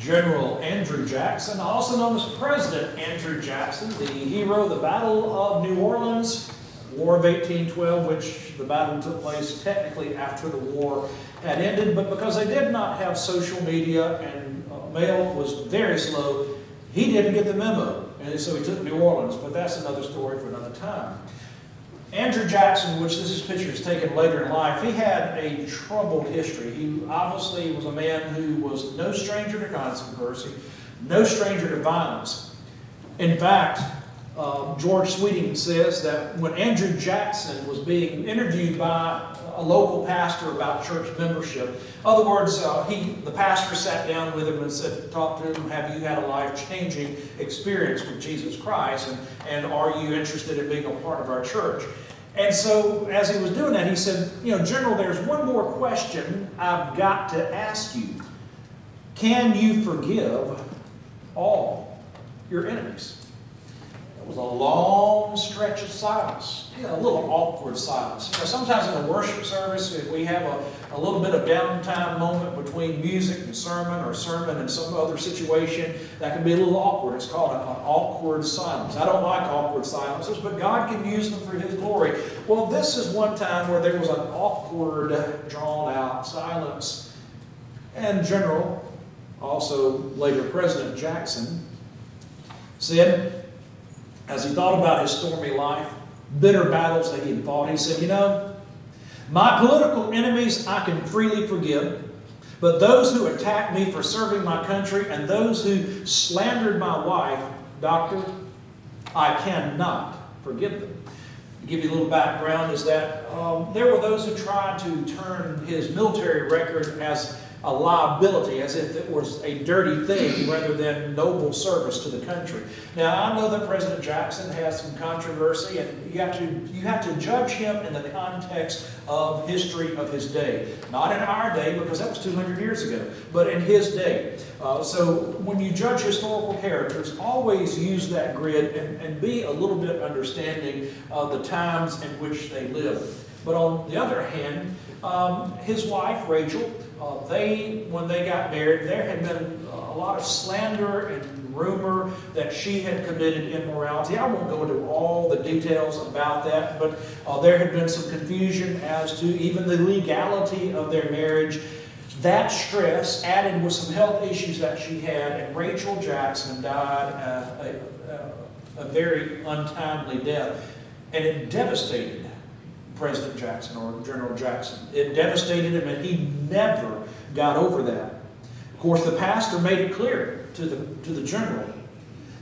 General Andrew Jackson, also known as President Andrew Jackson, the hero of the Battle of New Orleans, War of 1812, which the battle took place technically after the war had ended, but because they did not have social media and mail was very slow, he didn't get the memo, and so he took New Orleans, but that's another story for another time. Andrew Jackson, which this picture is taken later in life, he had a troubled history. He obviously was a man who was no stranger to controversy, no stranger to violence. In fact, George Sweeting says that when Andrew Jackson was being interviewed by a local pastor about church membership, in other words, the pastor sat down with him and said, talked to him, have you had a life-changing experience with Jesus Christ, and are you interested in being a part of our church? And so, as he was doing that, he said, General, there's one more question I've got to ask you. Can you forgive all your enemies? It was a long stretch of silence, a little awkward silence. Sometimes in a worship service, if we have a little bit of downtime moment between music and sermon, or sermon and some other situation, that can be a little awkward. It's called an awkward silence. I don't like awkward silences, but God can use them for His glory. Well, this is one time where there was an awkward, drawn-out silence. And General, also later President Jackson, said, as he thought about his stormy life, bitter battles that he had fought, he said, my political enemies I can freely forgive, but those who attacked me for serving my country and those who slandered my wife, Doctor, I cannot forgive them. To give you a little background is that there were those who tried to turn his military record as a liability, as if it was a dirty thing rather than noble service to the country. Now, I know that President Jackson has some controversy, and you have to judge him in the context of history of his day. Not in our day, because that was 200 years ago, but in his day. So when you judge historical characters, always use that grid and be a little bit understanding of the times in which they lived. But on the other hand, his wife, Rachel, when they got married, there had been a lot of slander and rumor that she had committed immorality. I won't go into all the details about that, but there had been some confusion as to even the legality of their marriage. That stress, added with some health issues that she had, and Rachel Jackson died a very untimely death, and it devastated President Jackson, or General Jackson. It devastated him, and he never got over that. Of course, the pastor made it clear to the general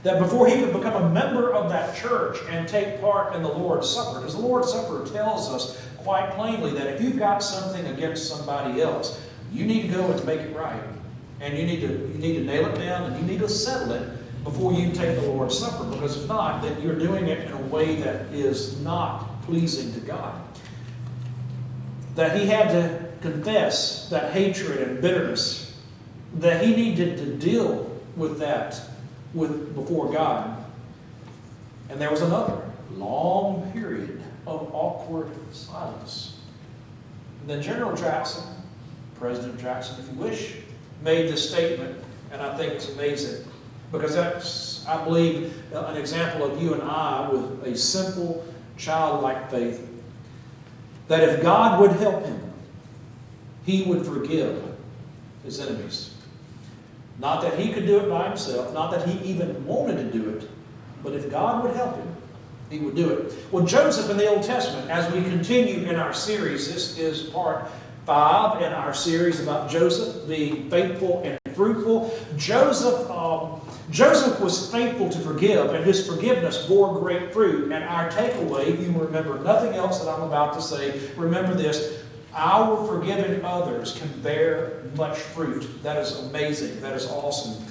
that before he could become a member of that church and take part in the Lord's Supper, because the Lord's Supper tells us quite plainly that if you've got something against somebody else, you need to go and make it right. And you need to nail it down, and you need to settle it before you take the Lord's Supper, because if not, then you're doing it in a way that is not pleasing to God. That he had to confess that hatred and bitterness, that he needed to deal with that before God. And there was another long period of awkward silence. And then General Jackson, President Jackson, if you wish, made this statement, and I think it's amazing, because that's, I believe, an example of you and I with a simple, childlike faith, that if God would help him, he would forgive his enemies. Not that he could do it by himself, not that he even wanted to do it, but if God would help him, he would do it. Well, Joseph in the Old Testament, as we continue in our series, this is part 5 in our series about Joseph being faithful and fruitful. Joseph was faithful to forgive, and his forgiveness bore great fruit. And our takeaway, if you remember nothing else that I'm about to say, remember this: our forgiving others can bear much fruit. That is amazing. That is awesome.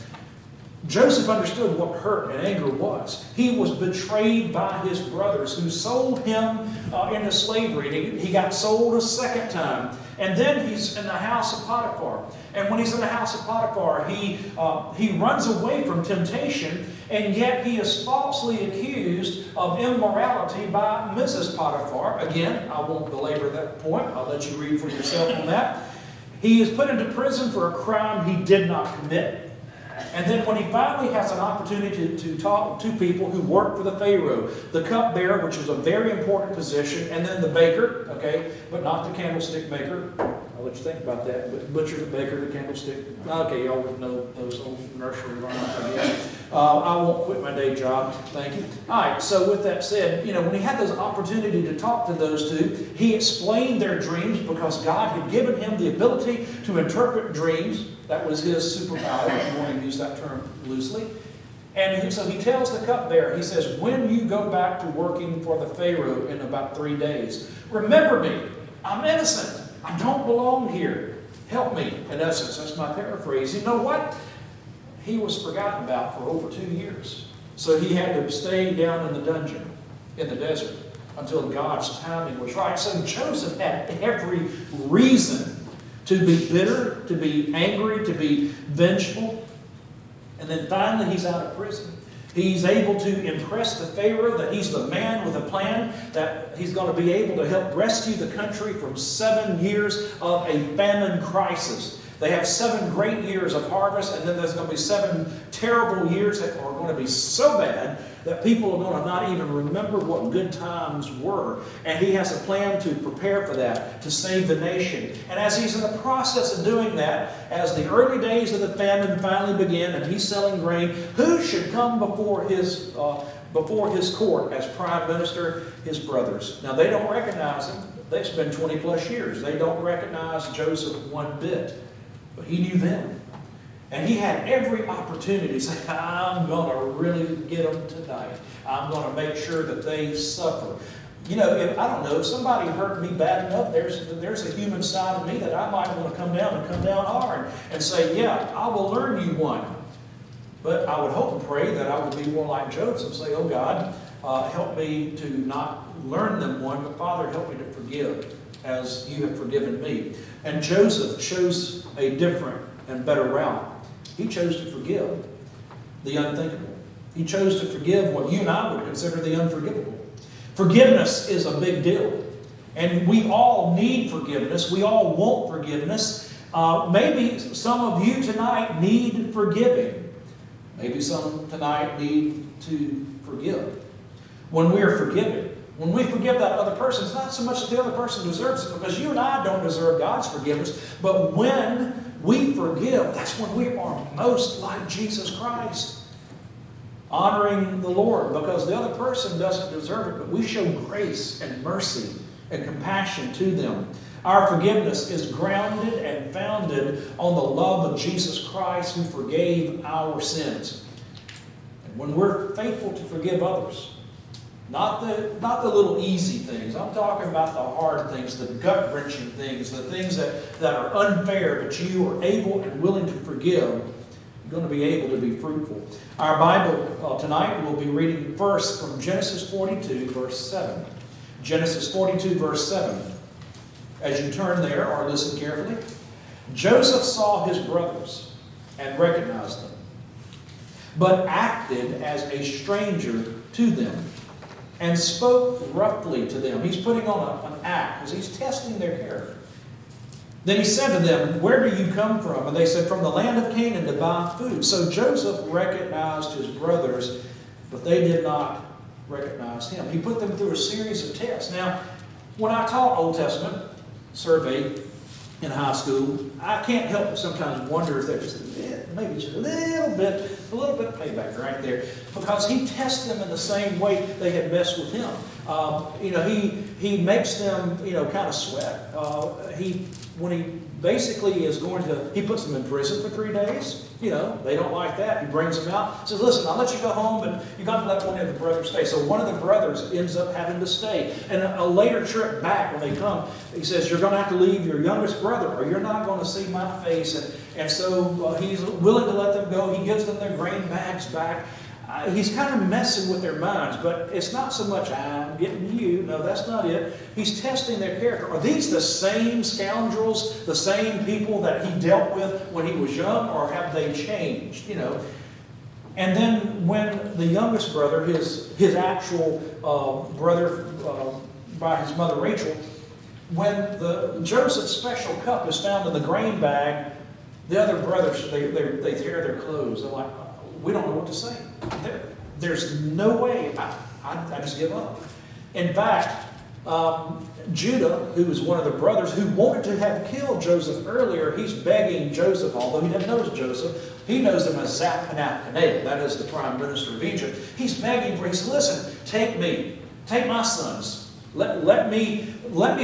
Joseph understood what hurt and anger was. He was betrayed by his brothers who sold him into slavery. He got sold a second time. And then he's in the house of Potiphar. And when he's in the house of Potiphar, he runs away from temptation, and yet he is falsely accused of immorality by Mrs. Potiphar. Again, I won't belabor that point. I'll let you read for yourself on that. He is put into prison for a crime he did not commit. And then when he finally has an opportunity to talk to people who work for the Pharaoh, the cupbearer, which is a very important position, and then the baker, okay, but not the candlestick maker. I'll let you think about that. But butcher, the baker, the candlestick. Okay, y'all would know those old nursery rhymes, I guess. I won't quit my day job. Thank you. All right, so with that said, when he had this opportunity to talk to those two, he explained their dreams because God had given him the ability to interpret dreams. That was his superpower, if you want to use that term loosely. And so he tells the cupbearer, he says, when you go back to working for the Pharaoh in about 3 days, remember me. I'm innocent. I don't belong here. Help me. In essence, that's my paraphrase. You know what? He was forgotten about for over 2 years. So he had to stay down in the dungeon, in the desert, until God's timing was right. So Joseph had every reason to be bitter, to be angry, to be vengeful. And then finally he's out of prison. He's able to impress the Pharaoh that he's the man with a plan, that he's going to be able to help rescue the country from 7 years of a famine crisis. They have 7 great years of harvest, and then there's going to be 7 terrible years that are going to be so bad that people are going to not even remember what good times were. And he has a plan to prepare for that, to save the nation. And as he's in the process of doing that, as the early days of the famine finally begin and he's selling grain, who should come before his court as prime minister? His brothers. Now, they don't recognize him. They've spent 20 plus years. They don't recognize Joseph one bit. But he knew them. And he had every opportunity to say, I'm going to really get them tonight. I'm going to make sure that they suffer. If somebody hurt me bad enough, there's a human side of me that I might want to come down hard and say, yeah, I will learn you one. But I would hope and pray that I would be more like Joseph and say, oh God, help me to not learn them one, but Father, help me to forgive as you have forgiven me. And Joseph chose a different and better route. He chose to forgive the unthinkable. He chose to forgive what you and I would consider the unforgivable. Forgiveness is a big deal. And we all need forgiveness. We all want forgiveness. Maybe some of you tonight need forgiving. Maybe some tonight need to forgive. When we are forgiving, when we forgive that other person, it's not so much that the other person deserves it, because you and I don't deserve God's forgiveness. But when we forgive, that's when we are most like Jesus Christ. Honoring the Lord, because the other person doesn't deserve it, but we show grace and mercy and compassion to them. Our forgiveness is grounded and founded on the love of Jesus Christ, who forgave our sins. And when we're faithful to forgive others, not the little easy things. I'm talking about the hard things, the gut-wrenching things, the things that are unfair, but you are able and willing to forgive. You're going to be able to be fruitful. Our Bible tonight, we'll be reading first from Genesis 42, verse 7. Genesis 42, verse 7. As you turn there, or listen carefully, Joseph saw his brothers and recognized them, but acted as a stranger to them, and spoke roughly to them. He's putting on an act, because he's testing their character. Then he said to them, where do you come from? And they said, from the land of Canaan to buy food. So Joseph recognized his brothers, but they did not recognize him. He put them through a series of tests. Now, when I taught Old Testament survey in high school, I can't help but sometimes wonder if there's maybe just a little bit of payback right there, because he tests them in the same way they had messed with him. He makes them kind of sweat. When he basically is going to, he puts them in prison for 3 days. They don't like that. He brings them out, says, listen, I'll let you go home, but you got to let one of the brothers stay. So one of the brothers ends up having to stay. And a later trip back, when they come, he says, you're going to have to leave your youngest brother, or you're not going to see my face. And so he's willing to let them go. He gives them their grain bags back. He's kind of messing with their minds, but it's not so much, I'm getting you. No, that's not it. He's testing their character. Are these the same scoundrels, the same people that he dealt with when he was young, or have they changed? And then when the youngest brother, his actual brother by his mother Rachel, when the Joseph's special cup is found in the grain bag, The other brothers, they tear their clothes. They're like, we don't know what to say. There's no way. I just give up. In fact, Judah, who was one of the brothers who wanted to have killed Joseph earlier, he's begging Joseph, although he doesn't know Joseph, he knows him as Zaphenath-Paneah, that is the prime minister of Egypt. He's begging for, he said, listen, take me, take my sons, let me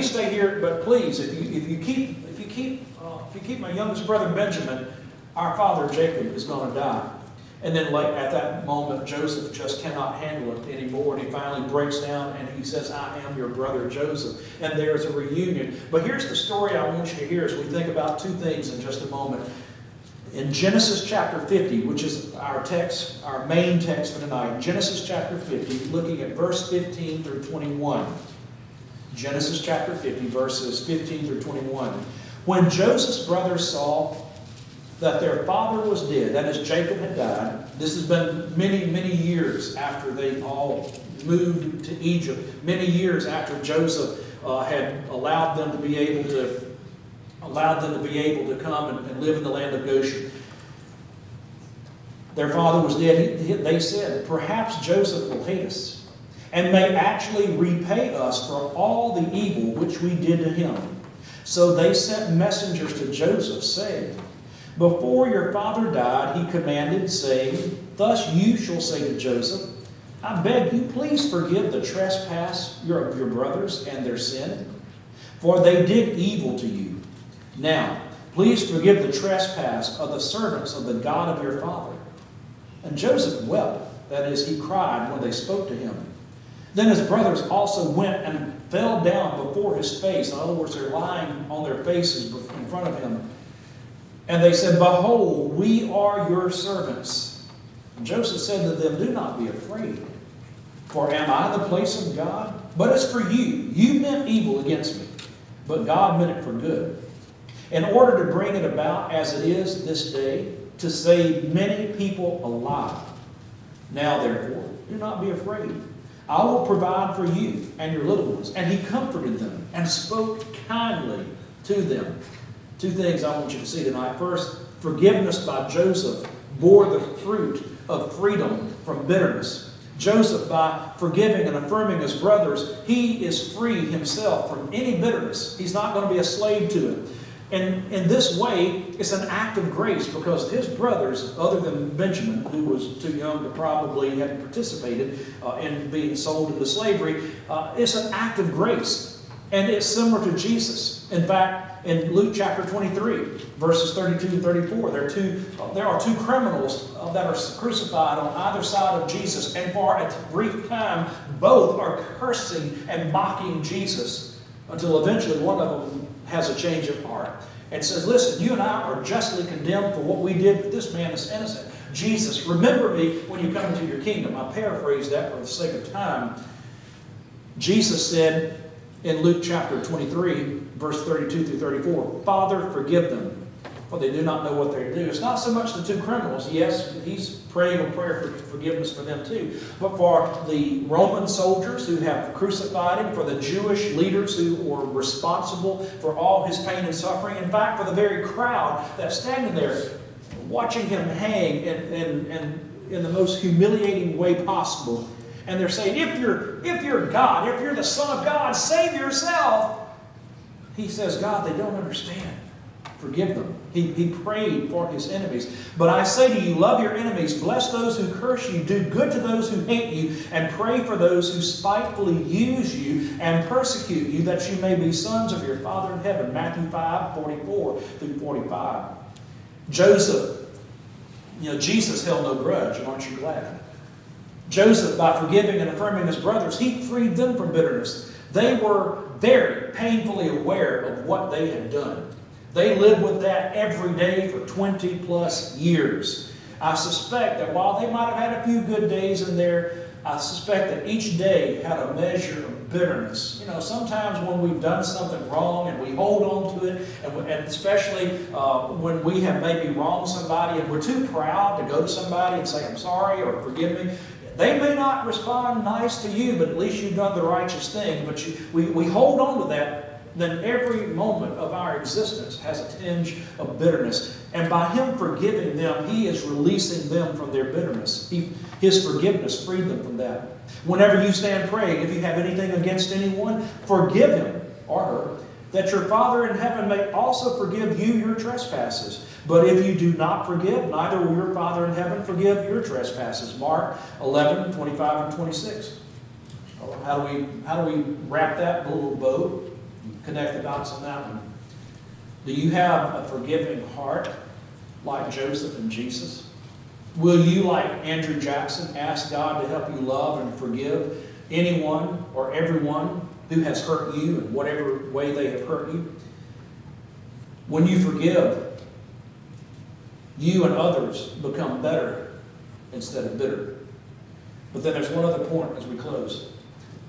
stay here, but please, if you keep my youngest brother Benjamin, our father Jacob is going to die. And then at that moment, Joseph just cannot handle it anymore. And he finally breaks down and he says, I am your brother Joseph. And there's a reunion. But here's the story I want you to hear as we think about two things in just a moment. In Genesis chapter 50, which is our text, our main text for tonight, Genesis chapter 50, looking at verse 15 through 21. Genesis chapter 50, verses 15 through 21. When Joseph's brothers saw that their father was dead, that is, Jacob had died. This has been many, many years after they all moved to Egypt. Many years after Joseph had allowed them to be able to come and live in the land of Goshen. Their father was dead. They said, perhaps Joseph will hate us and may actually repay us for all the evil which we did to him. So they sent messengers to Joseph, saying, before your father died, he commanded, saying, thus you shall say to Joseph, I beg you, please forgive the trespass of your brothers and their sin, for they did evil to you. Now, please forgive the trespass of the servants of the God of your father. And Joseph wept, that is, he cried when they spoke to him. Then his brothers also went and fell down before his face. In other words, they're lying on their faces in front of him. And they said, behold, we are your servants. And Joseph said to them, do not be afraid, for am I in the place of God? But as for you, you meant evil against me, but God meant it for good, in order to bring it about as it is this day, to save many people alive. Now therefore, do not be afraid. I will provide for you and your little ones. And he comforted them and spoke kindly to them. Two things I want you to see tonight. First, forgiveness by Joseph bore the fruit of freedom from bitterness. Joseph, by forgiving and affirming his brothers, he is free himself from any bitterness. He's not going to be a slave to it. And in this way, it's an act of grace because his brothers, other than Benjamin, who was too young to probably have participated in being sold into slavery, it's an act of grace. And it's similar to Jesus. In fact, in Luke chapter 23, verses 32 and 34, there are two criminals that are crucified on either side of Jesus. And for a brief time, both are cursing and mocking Jesus until eventually one of them has a change of heart and says, listen, you and I are justly condemned for what we did, but this man is innocent. Jesus, remember me when you come into your kingdom. I paraphrase that for the sake of time. Jesus said in Luke chapter 23, verse 32 through 34, Father, forgive them, for they do not know what they do. It's not so much the two criminals. Yes, he's praying a prayer for forgiveness for them too. But for the Roman soldiers who have crucified him, for the Jewish leaders who were responsible for all his pain and suffering, in fact, for the very crowd that's standing there watching him hang in the most humiliating way possible. And they're saying, if you're God, if you're the Son of God, save yourself. He says, God, they don't understand. Forgive them. He prayed for his enemies. But I say to you, love your enemies, bless those who curse you, do good to those who hate you, and pray for those who spitefully use you and persecute you, that you may be sons of your Father in heaven. Matthew 5, 44 through 45. Joseph, Jesus held no grudge, aren't you glad? Joseph, by forgiving and affirming his brothers, he freed them from bitterness. They were very painfully aware of what they had done. They lived with that every day for 20 plus years. I suspect that while they might have had a few good days in there, I suspect that each day had a measure of bitterness. Sometimes when we've done something wrong and we hold on to it, and especially when we have maybe wronged somebody and we're too proud to go to somebody and say, I'm sorry or forgive me. They may not respond nice to you, but at least you've done the righteous thing. But we hold on to that then every moment of our existence has a tinge of bitterness. And by Him forgiving them, He is releasing them from their bitterness. His forgiveness freed them from that. Whenever you stand praying, if you have anything against anyone, forgive him or her, that your Father in heaven may also forgive you your trespasses. But if you do not forgive, neither will your Father in heaven forgive your trespasses. Mark 11, 25 and 26. How do we wrap that in a little bow? Connect the dots on that one. Do you have a forgiving heart like Joseph and Jesus? Will you, like Andrew Jackson, ask God to help you love and forgive anyone or everyone who has hurt you in whatever way they have hurt you? When you forgive, you and others become better instead of bitter. But then there's one other point as we close.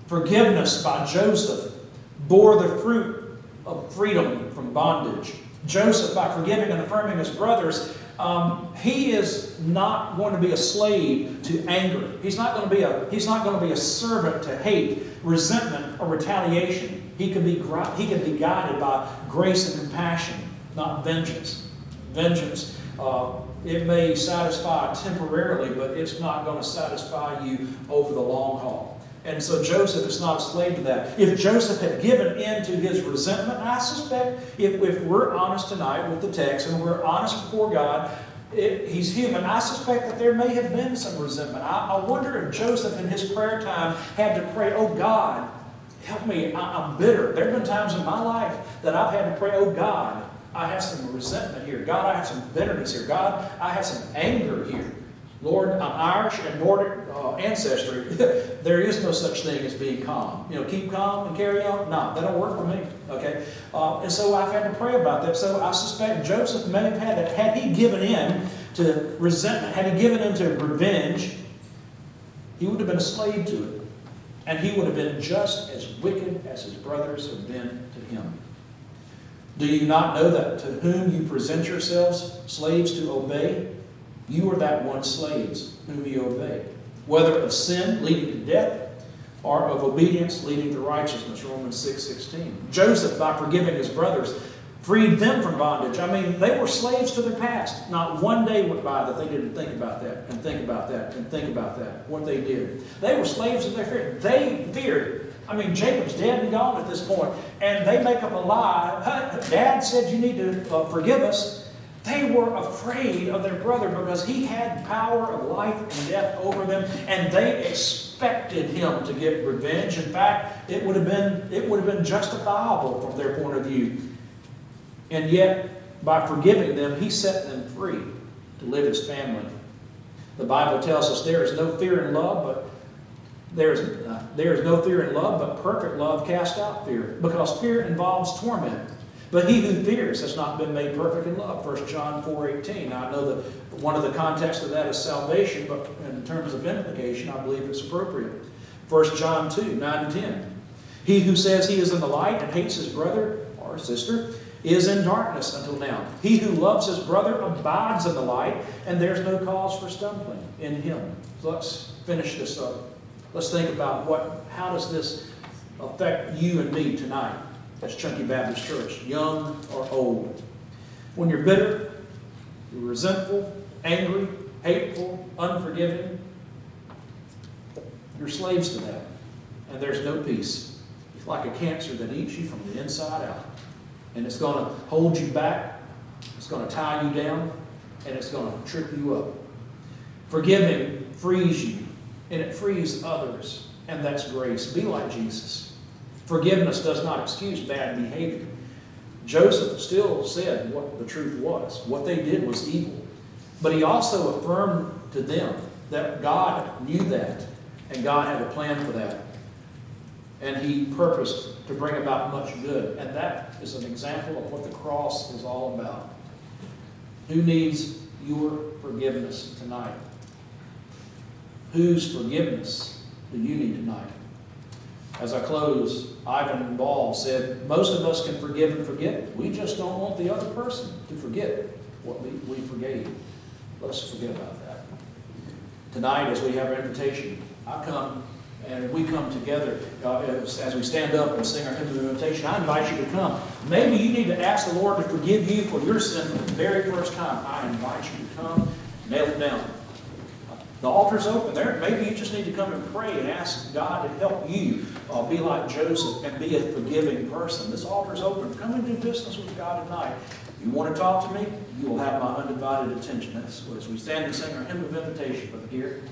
Forgiveness by Joseph bore the fruit of freedom from bondage. Joseph, by forgiving and affirming his brothers, he is not going to be a slave to anger. He's not going to be a servant to hate, resentment, or retaliation. He can be guided by grace and compassion, not vengeance. Vengeance, it may satisfy temporarily, but it's not going to satisfy you over the long haul. And so Joseph is not a slave to that. If Joseph had given in to his resentment, I suspect if we're honest tonight with the text and we're honest before God, he's human, I suspect that there may have been some resentment. I wonder if Joseph in his prayer time had to pray, oh God, help me, I'm bitter. There have been times in my life that I've had to pray, oh God, I have some resentment here. God, I have some bitterness here. God, I have some anger here. Lord, I'm Irish and Nordic ancestry. There is no such thing as being calm. Keep calm and carry on. No, that don't work for me. Okay, and so I've had to pray about that. So I suspect Joseph may have had that. Had he given in to resentment, had he given in to revenge, he would have been a slave to it, and he would have been just as wicked as his brothers have been to him. Do you not know that to whom you present yourselves slaves to obey, you are that one slaves whom you obey, whether of sin leading to death or of obedience leading to righteousness, Romans 6:16. Joseph, by forgiving his brothers, freed them from bondage. I mean, they were slaves to their past. Not one day went by that they didn't think about that and think about that and think about that, what they did. They were slaves of their fear. They feared. I mean, Jacob's dead and gone at this point, and they make up a lie. Dad said you need to forgive us. They were afraid of their brother because he had power of life and death over them, and they expected him to get revenge. In fact, it would have been justifiable from their point of view. And yet, by forgiving them, he set them free to live as family. The Bible tells us there is no fear in love, but there is no fear in love, but perfect love casts out fear, because fear involves torment. But he who fears has not been made perfect in love. 1 John 4:18. Now, I know that one of the contexts of that is salvation, but in terms of implication, I believe it's appropriate. 1 John 2:9 and 10. He who says he is in the light and hates his brother or sister is in darkness until now. He who loves his brother abides in the light, and there's no cause for stumbling in him. So let's finish this up. Let's think about how does this affect you and me tonight as Chunky Baptist Church, young or old. When you're bitter, you're resentful, angry, hateful, unforgiving, you're slaves to that. And there's no peace. It's like a cancer that eats you from the inside out. And it's going to hold you back, it's going to tie you down, and it's going to trip you up. Forgiving frees you, and it frees others, and that's grace. Be like Jesus. Forgiveness does not excuse bad behavior. Joseph still said what the truth was. What they did was evil. But he also affirmed to them that God knew that, and God had a plan for that. And he purposed to bring about much good. And that is an example of what the cross is all about. Who needs your forgiveness tonight? Whose forgiveness do you need tonight? As I close, Ivan Ball said, most of us can forgive and forget. We just don't want the other person to forget what we forgave. Let's forget about that. Tonight, as we have our invitation, I come and we come together as we stand up and sing our hymn of invitation, I invite you to come. Maybe you need to ask the Lord to forgive you for your sin for the very first time. I invite you to come, nail it down. The altar's open there. Maybe you just need to come and pray and ask God to help you be like Joseph and be a forgiving person. This altar's open. Come and do business with God tonight. If you want to talk to me, you will have my undivided attention. That's as we stand and sing our hymn of invitation. Brother here.